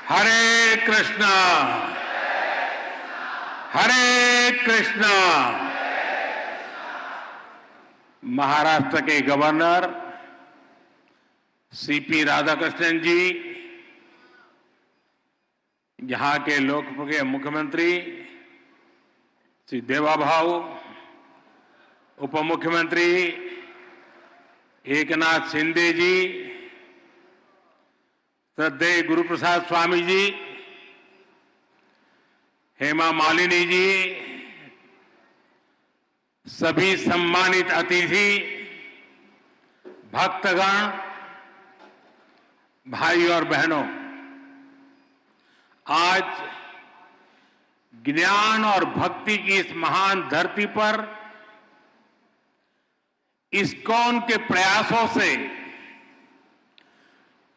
हरे कृष्णा हरे कृष्णा। महाराष्ट्र के governor CP Radhakrishnan जी, यहां के लोकप्रिय मुख्यमंत्री श्री देवाभाऊ, उप मुख्यमंत्री एकनाथ शिंदे जी, श्रद्धेय गुरुप्रसाद स्वामी जी, हेमा मालिनी जी, सभी सम्मानित अतिथि, भक्तगण, भाई और बहनों, आज ज्ञान और भक्ति की इस महान धरती पर इस्कॉन के प्रयासों से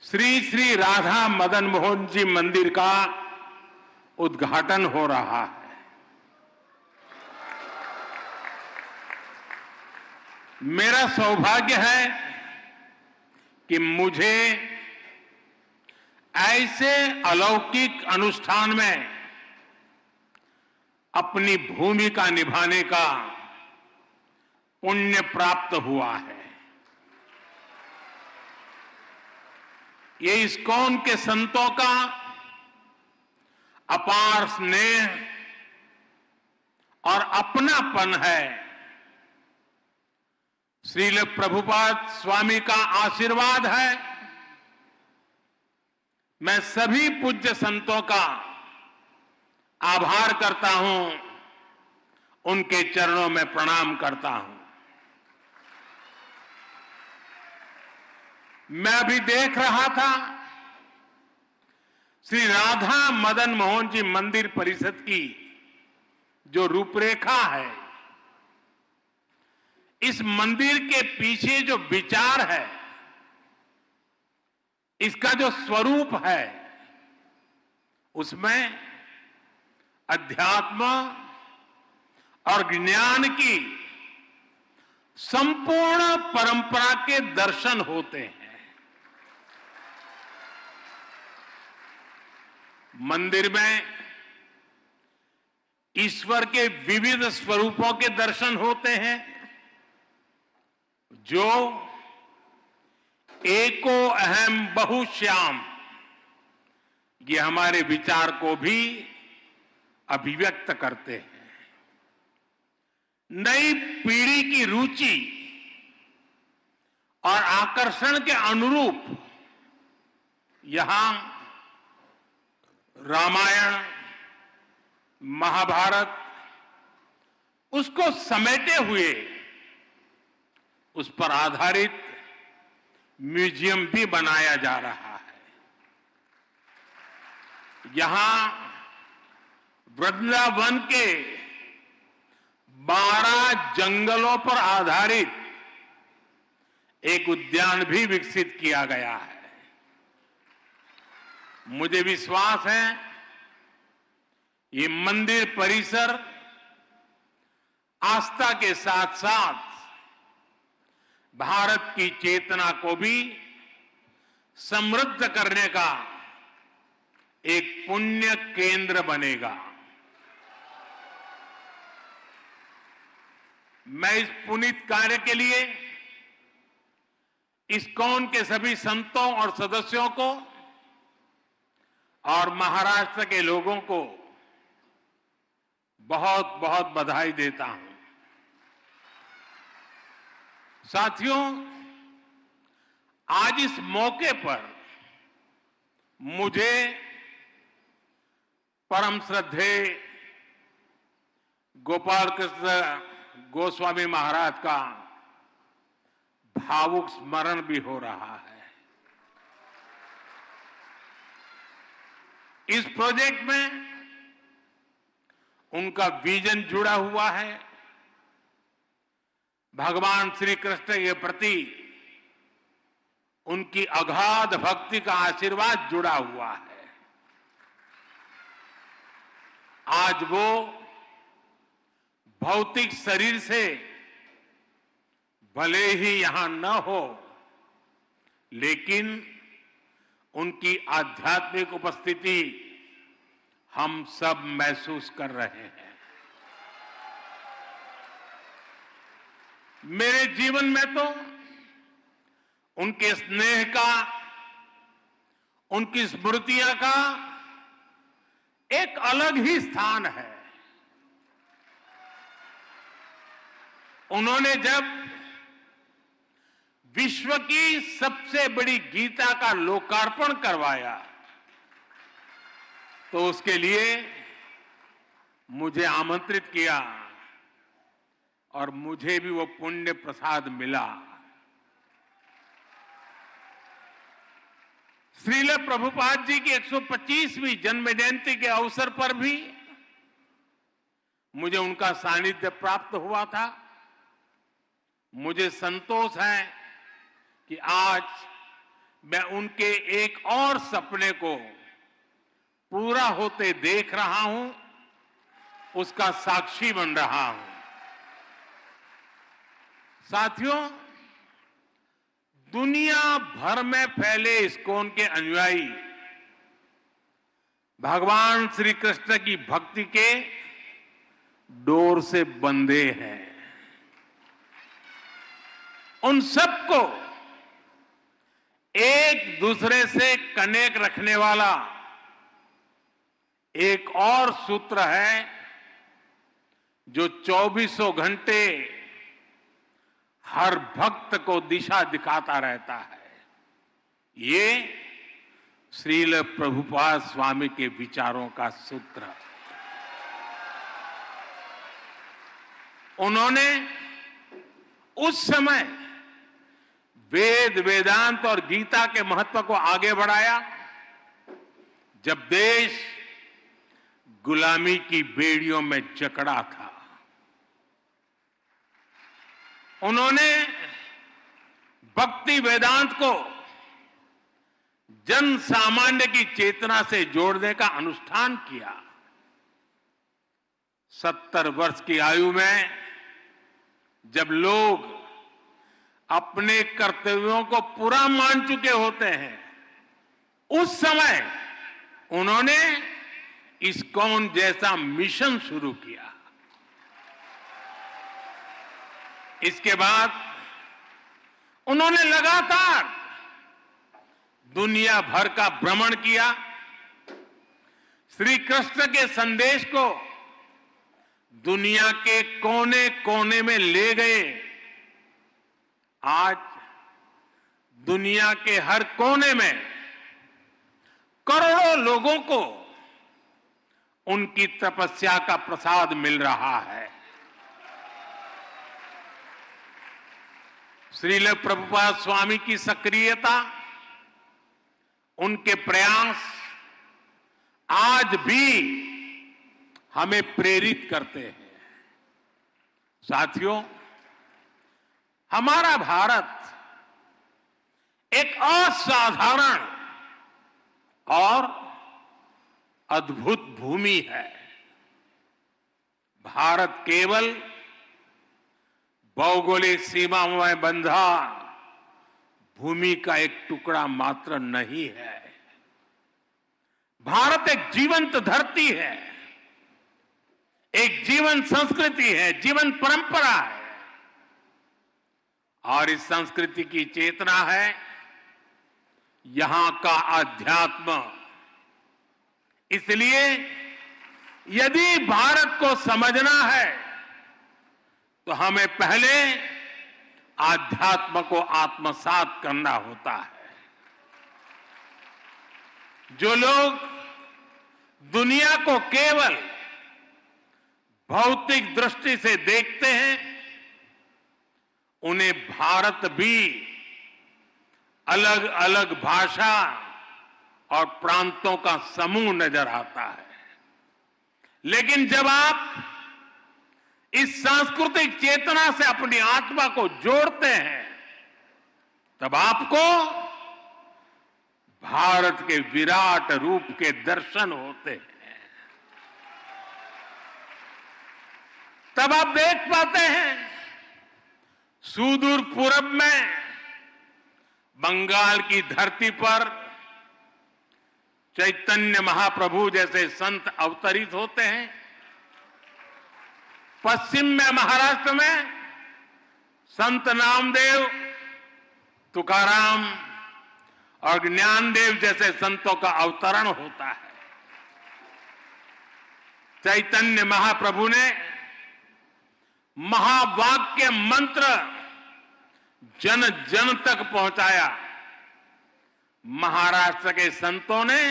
श्री श्री राधा मदन मोहन जी मंदिर का उद्घाटन हो रहा है। मेरा सौभाग्य है कि मुझे ऐसे अलौकिक अनुष्ठान में अपनी भूमिका निभाने का पुण्य प्राप्त हुआ है। ये इस्कॉन के संतों का अपार स्नेह और अपनापन है। श्रील प्रभुपाद स्वामी का आशीर्वाद है। मैं सभी पूज्य संतों का आभार करता हूं, उनके चरणों में प्रणाम करता हूं। मैं अभी देख रहा था श्री राधा मदन मोहन जी मंदिर परिषद की जो रूपरेखा है, इस मंदिर के पीछे जो विचार है, इसका जो स्वरूप है, उसमें अध्यात्म और ज्ञान की संपूर्ण परंपरा के दर्शन होते हैं। मंदिर में ईश्वर के विविध स्वरूपों के दर्शन होते हैं, जो एको अहम बहुश्याम, ये हमारे विचार को भी अभिव्यक्त करते हैं। नई पीढ़ी की रुचि और आकर्षण के अनुरूप यहां रामायण, महाभारत, उसको समेटे हुए उस पर आधारित म्यूजियम भी बनाया जा रहा है। यहां वृंदावन के 12 जंगलों पर आधारित एक उद्यान भी विकसित किया गया है। मुझे विश्वास है ये मंदिर परिसर आस्था के साथ साथ भारत की चेतना को भी समृद्ध करने का एक पुण्य केंद्र बनेगा। मैं इस पुनीत कार्य के लिए इस्कॉन के सभी संतों और सदस्यों को और महाराष्ट्र के लोगों को बहुत बहुत बधाई देता हूं। साथियों, आज इस मौके पर मुझे परम श्रद्धेय गोपाल कृष्ण गोस्वामी महाराज का भावुक स्मरण भी हो रहा है। इस प्रोजेक्ट में उनका विजन जुड़ा हुआ है। भगवान श्री कृष्ण के प्रति उनकी अगाध भक्ति का आशीर्वाद जुड़ा हुआ है। आज वो भौतिक शरीर से भले ही यहां न हो, लेकिन उनकी आध्यात्मिक उपस्थिति हम सब महसूस कर रहे हैं। मेरे जीवन में तो उनके स्नेह का, उनकी स्मृतियां का एक अलग ही स्थान है। उन्होंने जब विश्व की सबसे बड़ी गीता का लोकार्पण करवाया तो उसके लिए मुझे आमंत्रित किया और मुझे भी वो पुण्य प्रसाद मिला। श्रील प्रभुपाद जी की 125वीं जन्म जयंती के अवसर पर भी मुझे उनका सानिध्य प्राप्त हुआ था। मुझे संतोष है कि आज मैं उनके एक और सपने को पूरा होते देख रहा हूं, उसका साक्षी बन रहा हूं। साथियों, दुनिया भर में फैले इस्कॉन के अनुयायी भगवान श्री कृष्ण की भक्ति के डोर से बंधे हैं। उन सबको एक दूसरे से कनेक्ट रखने वाला एक और सूत्र है जो 24 घंटे हर भक्त को दिशा दिखाता रहता है। ये श्रील प्रभुपाद स्वामी के विचारों का सूत्र। उन्होंने उस समय वेद, वेदांत और गीता के महत्व को आगे बढ़ाया जब देश गुलामी की बेड़ियों में जकड़ा था। उन्होंने भक्ति वेदांत को जन सामान्य की चेतना से जोड़ने का अनुष्ठान किया। 70 वर्ष की आयु में जब लोग अपने कर्तव्यों को पूरा मान चुके होते हैं, उस समय उन्होंने इस्कॉन जैसा मिशन शुरू किया। इसके बाद उन्होंने लगातार दुनिया भर का भ्रमण किया, श्री कृष्ण के संदेश को दुनिया के कोने कोने में ले गए। आज दुनिया के हर कोने में करोड़ों लोगों को उनकी तपस्या का प्रसाद मिल रहा है। श्रील प्रभुपाद स्वामी की सक्रियता, उनके प्रयास आज भी हमें प्रेरित करते हैं। साथियों, हमारा भारत एक असाधारण और अद्भुत भूमि है। भारत केवल भौगोलिक सीमाओं में बंधा भूमि का एक टुकड़ा मात्र नहीं है। भारत एक जीवंत धरती है, एक जीवन संस्कृति है, जीवन परंपरा है और इस संस्कृति की चेतना है यहां का अध्यात्म। इसलिए यदि भारत को समझना है तो हमें पहले आध्यात्म को आत्मसात करना होता है। जो लोग दुनिया को केवल भौतिक दृष्टि से देखते हैं, उन्हें भारत भी अलग अलग भाषा और प्रांतों का समूह नजर आता है। लेकिन जब आप इस सांस्कृतिक चेतना से अपनी आत्मा को जोड़ते हैं, तब आपको भारत के विराट रूप के दर्शन होते हैं। तब आप देख पाते हैं सुदूर पूरब में बंगाल की धरती पर चैतन्य महाप्रभु जैसे संत अवतरित होते हैं। पश्चिम में महाराष्ट्र में संत नामदेव, तुकाराम और ज्ञानदेव जैसे संतों का अवतरण होता है। चैतन्य महाप्रभु ने महावाक्य मंत्र जन जन तक पहुंचाया। महाराष्ट्र के संतों ने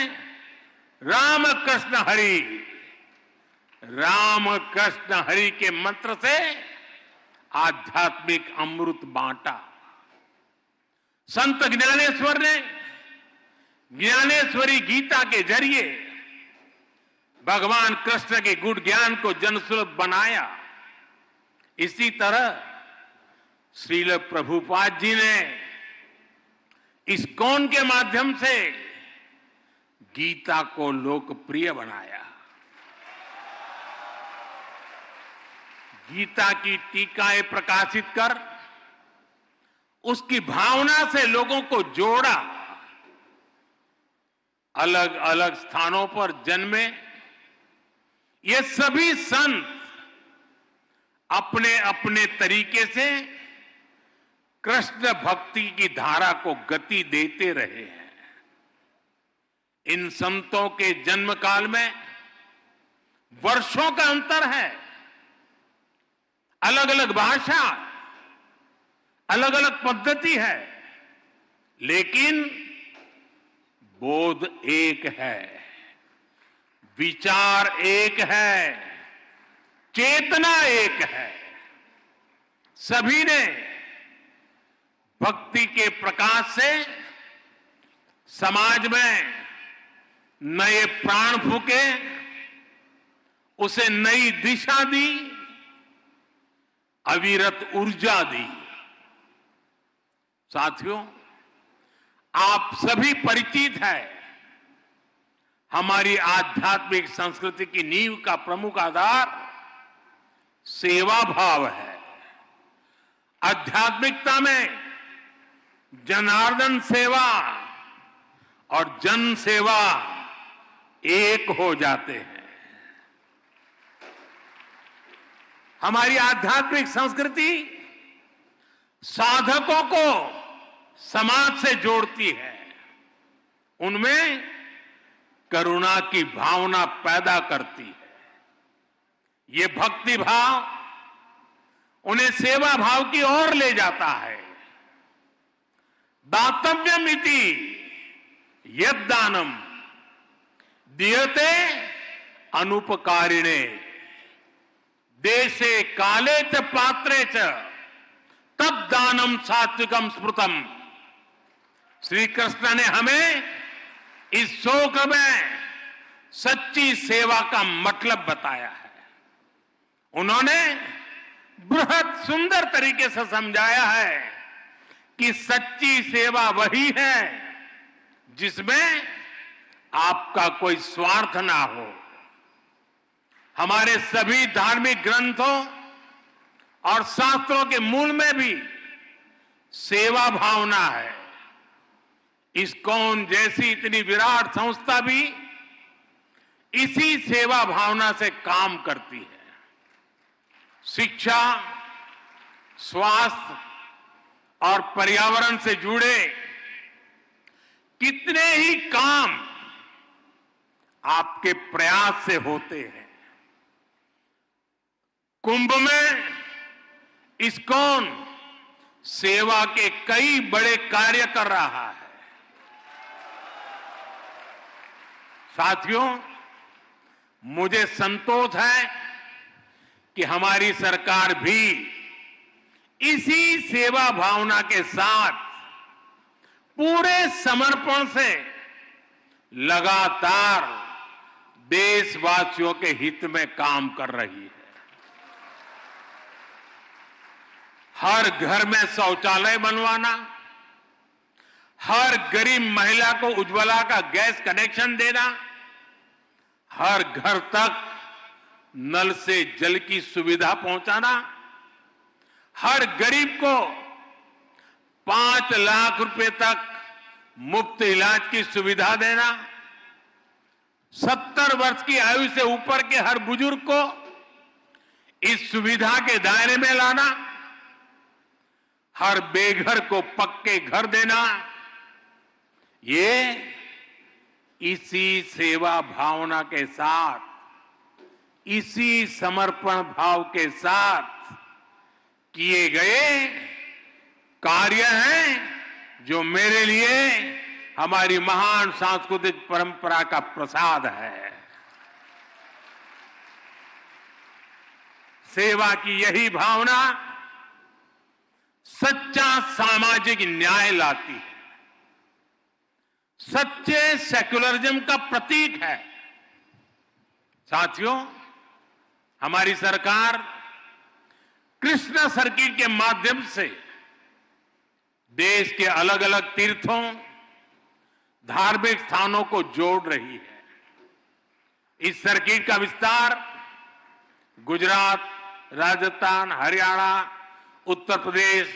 राम कृष्ण हरि के मंत्र से आध्यात्मिक अमृत बांटा। संत ज्ञानेश्वर ने ज्ञानेश्वरी गीता के जरिए भगवान कृष्ण के गुण ज्ञान को जनसुलभ बनाया। इसी तरह श्रील प्रभुपाद जी ने इस्कॉन के माध्यम से गीता को लोकप्रिय बनाया। गीता की टीकाएं प्रकाशित कर उसकी भावना से लोगों को जोड़ा। अलग अलग स्थानों पर जन्मे ये सभी संत अपने अपने तरीके से कृष्ण भक्ति की धारा को गति देते रहे हैं। इन संतों के जन्म काल में वर्षों का अंतर है। अलग अलग भाषा, अलग अलग पद्धति है, लेकिन बोध एक है, विचार एक है, चेतना एक है। सभी ने भक्ति के प्रकाश से समाज में नए प्राण फूके, उसे नई दिशा दी, अविरत ऊर्जा दी। साथियों, आप सभी परिचित हैं, हमारी आध्यात्मिक संस्कृति की नींव का प्रमुख आधार सेवा भाव है। आध्यात्मिकता में जनार्दन सेवा और जन सेवा एक हो जाते हैं। हमारी आध्यात्मिक संस्कृति साधकों को समाज से जोड़ती है, उनमें करुणा की भावना पैदा करती है। ये भक्ति भाव उन्हें सेवा भाव की ओर ले जाता है। दातव्यमिति यद्दानम दीयते अनुपकारिणे देशे काले च पात्रे च तद्दानम सात्विकम स्मृतम। श्री कृष्ण ने हमें इस शोक में सच्ची सेवा का मतलब बताया है। उन्होंने बृहद सुंदर तरीके से समझाया है कि सच्ची सेवा वही है जिसमें आपका कोई स्वार्थ ना हो। हमारे सभी धार्मिक ग्रंथों और शास्त्रों के मूल में भी सेवा भावना है। इस्कॉन जैसी इतनी विराट संस्था भी इसी सेवा भावना से काम करती है। शिक्षा, स्वास्थ्य और पर्यावरण से जुड़े कितने ही काम आपके प्रयास से होते हैं। कुंभ में इस्कॉन सेवा के कई बड़े कार्य कर रहा है। साथियों, मुझे संतोष है कि हमारी सरकार भी इसी सेवा भावना के साथ पूरे समर्पण से लगातार देशवासियों के हित में काम कर रही है। हर घर में शौचालय बनवाना, हर गरीब महिला को उज्ज्वला का गैस कनेक्शन देना, हर घर तक नल से जल की सुविधा पहुंचाना, हर गरीब को 5 लाख रुपए तक मुफ्त इलाज की सुविधा देना, 70 वर्ष की आयु से ऊपर के हर बुजुर्ग को इस सुविधा के दायरे में लाना, हर बेघर को पक्के घर देना, ये इसी सेवा भावना के साथ, इसी समर्पण भाव के साथ किए गए कार्य हैं जो मेरे लिए हमारी महान सांस्कृतिक परंपरा का प्रसाद है। सेवा की यही भावना सच्चा सामाजिक न्याय लाती है, सच्चे सेक्युलरिज्म का प्रतीक है। साथियों, हमारी सरकार कृष्णा सर्किट के माध्यम से देश के अलग अलग तीर्थों, धार्मिक स्थानों को जोड़ रही है। इस सर्किट का विस्तार गुजरात, राजस्थान, हरियाणा, उत्तर प्रदेश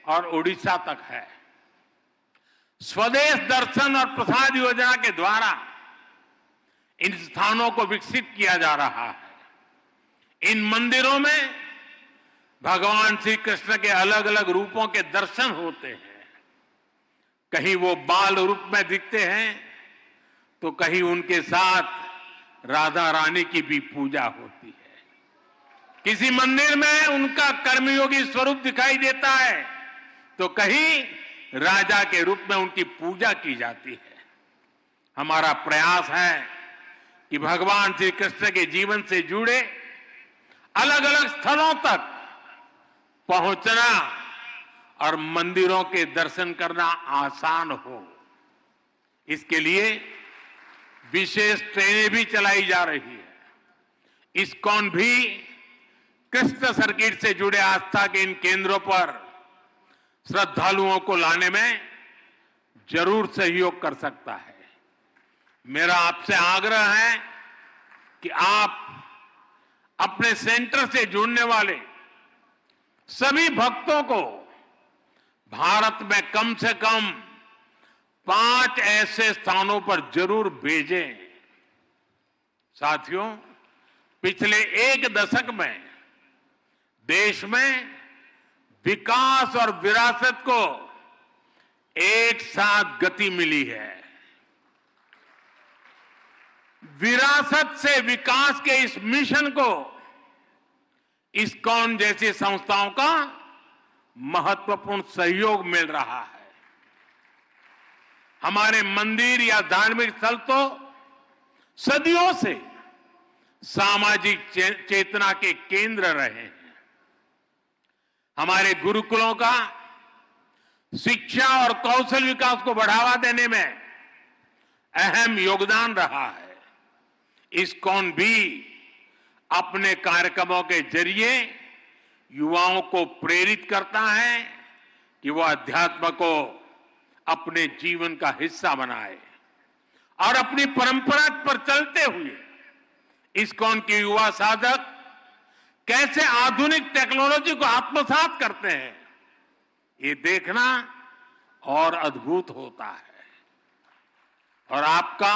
और उड़ीसा तक है। स्वदेश दर्शन और प्रसाद योजना के द्वारा इन स्थानों को विकसित किया जा रहा है। इन मंदिरों में भगवान श्री कृष्ण के अलग अलग रूपों के दर्शन होते हैं। कहीं वो बाल रूप में दिखते हैं तो कहीं उनके साथ राधा रानी की भी पूजा होती है। किसी मंदिर में उनका कर्मयोगी स्वरूप दिखाई देता है तो कहीं राजा के रूप में उनकी पूजा की जाती है। हमारा प्रयास है कि भगवान श्री कृष्ण के जीवन से जुड़े अलग अलग स्थलों तक पहुंचना और मंदिरों के दर्शन करना आसान हो। इसके लिए विशेष ट्रेनें भी चलाई जा रही है। इस्कॉन भी कृष्ण सर्किट से जुड़े आस्था के इन केंद्रों पर श्रद्धालुओं को लाने में जरूर सहयोग कर सकता है। मेरा आपसे आग्रह है कि आप अपने सेंटर से जुड़ने वाले सभी भक्तों को भारत में कम से कम 5 ऐसे स्थानों पर जरूर भेजें। साथियों, पिछले 1 दशक में देश में विकास और विरासत को एक साथ गति मिली है। विरासत से विकास के इस मिशन को इस्कॉन जैसी संस्थाओं का महत्वपूर्ण सहयोग मिल रहा है। हमारे मंदिर या धार्मिक स्थल तो सदियों से सामाजिक चेतना के केंद्र रहे हैं। हमारे गुरुकुलों का शिक्षा और कौशल विकास को बढ़ावा देने में अहम योगदान रहा है। इस्कॉन भी अपने कार्यक्रमों के जरिए युवाओं को प्रेरित करता है कि वो अध्यात्म को अपने जीवन का हिस्सा बनाए और अपनी परंपरा पर चलते हुए इस्कॉन के युवा साधक कैसे आधुनिक टेक्नोलॉजी को आत्मसात करते हैं, ये देखना और अद्भुत होता है। और आपका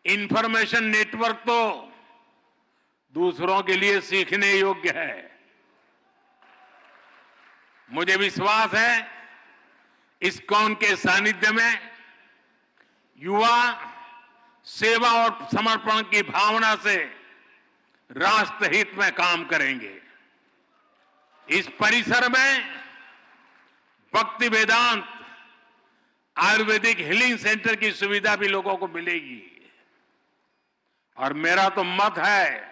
इंफॉर्मेशन नेटवर्क तो दूसरों के लिए सीखने योग्य है। मुझे विश्वास है इस्कॉन के सानिध्य में युवा सेवा और समर्पण की भावना से राष्ट्रहित में काम करेंगे। इस परिसर में भक्ति वेदांत आयुर्वेदिक हीलिंग सेंटर की सुविधा भी लोगों को मिलेगी। और मेरा तो मत है,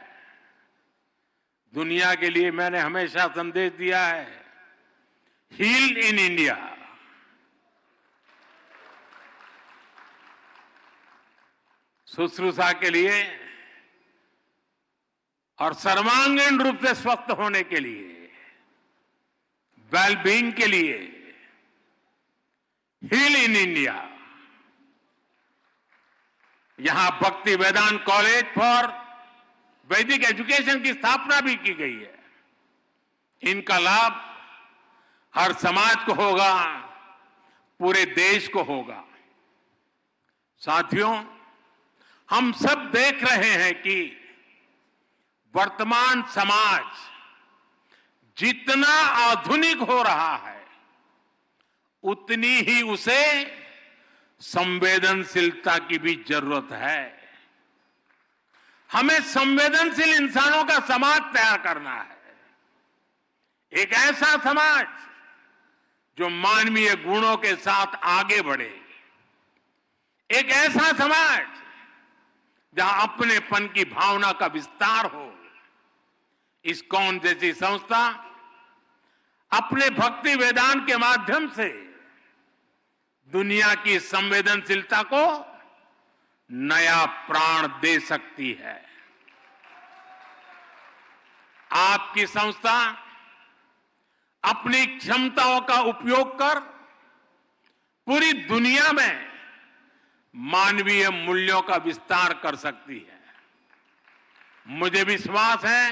दुनिया के लिए मैंने हमेशा संदेश दिया है, हील इन इंडिया। शुश्रूषा के लिए और सर्वांगीण रूप से स्वस्थ होने के लिए, वेलबींग के लिए हील इन इंडिया। यहां भक्ति वेदांत कॉलेज फॉर वैदिक एजुकेशन की स्थापना भी की गई है। इनका लाभ हर समाज को होगा, पूरे देश को होगा। साथियों, हम सब देख रहे हैं कि वर्तमान समाज जितना आधुनिक हो रहा है उतनी ही उसे संवेदनशीलता की भी जरूरत है। हमें संवेदनशील इंसानों का समाज तैयार करना है, एक ऐसा समाज जो मानवीय गुणों के साथ आगे बढ़े, एक ऐसा समाज जहां अपनेपन की भावना का विस्तार हो। इस्कॉन जैसी संस्था अपने भक्ति वेदांत के माध्यम से दुनिया की संवेदनशीलता को नया प्राण दे सकती है। आपकी संस्था अपनी क्षमताओं का उपयोग कर पूरी दुनिया में मानवीय मूल्यों का विस्तार कर सकती है। मुझे विश्वास है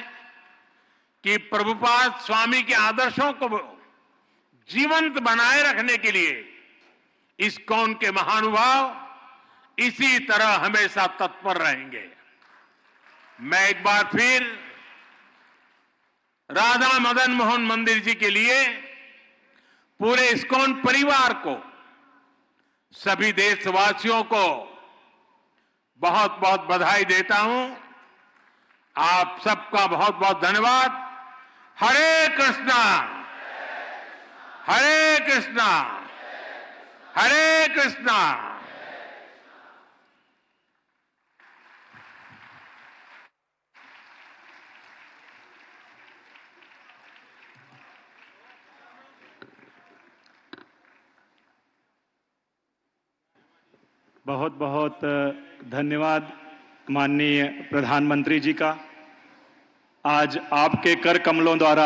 कि प्रभुपाद स्वामी के आदर्शों को जीवंत बनाए रखने के लिए इस्कॉन के महानुभाव इसी तरह हमेशा तत्पर रहेंगे। मैं एक बार फिर राधा मदन मोहन मंदिर जी के लिए पूरे इस्कॉन परिवार को, सभी देशवासियों को बहुत बहुत बधाई देता हूं। आप सबका बहुत बहुत धन्यवाद। हरे कृष्णा, हरे कृष्णा, हरे कृष्णा। बहुत बहुत धन्यवाद माननीय प्रधानमंत्री जी का। आज आपके कर कमलों द्वारा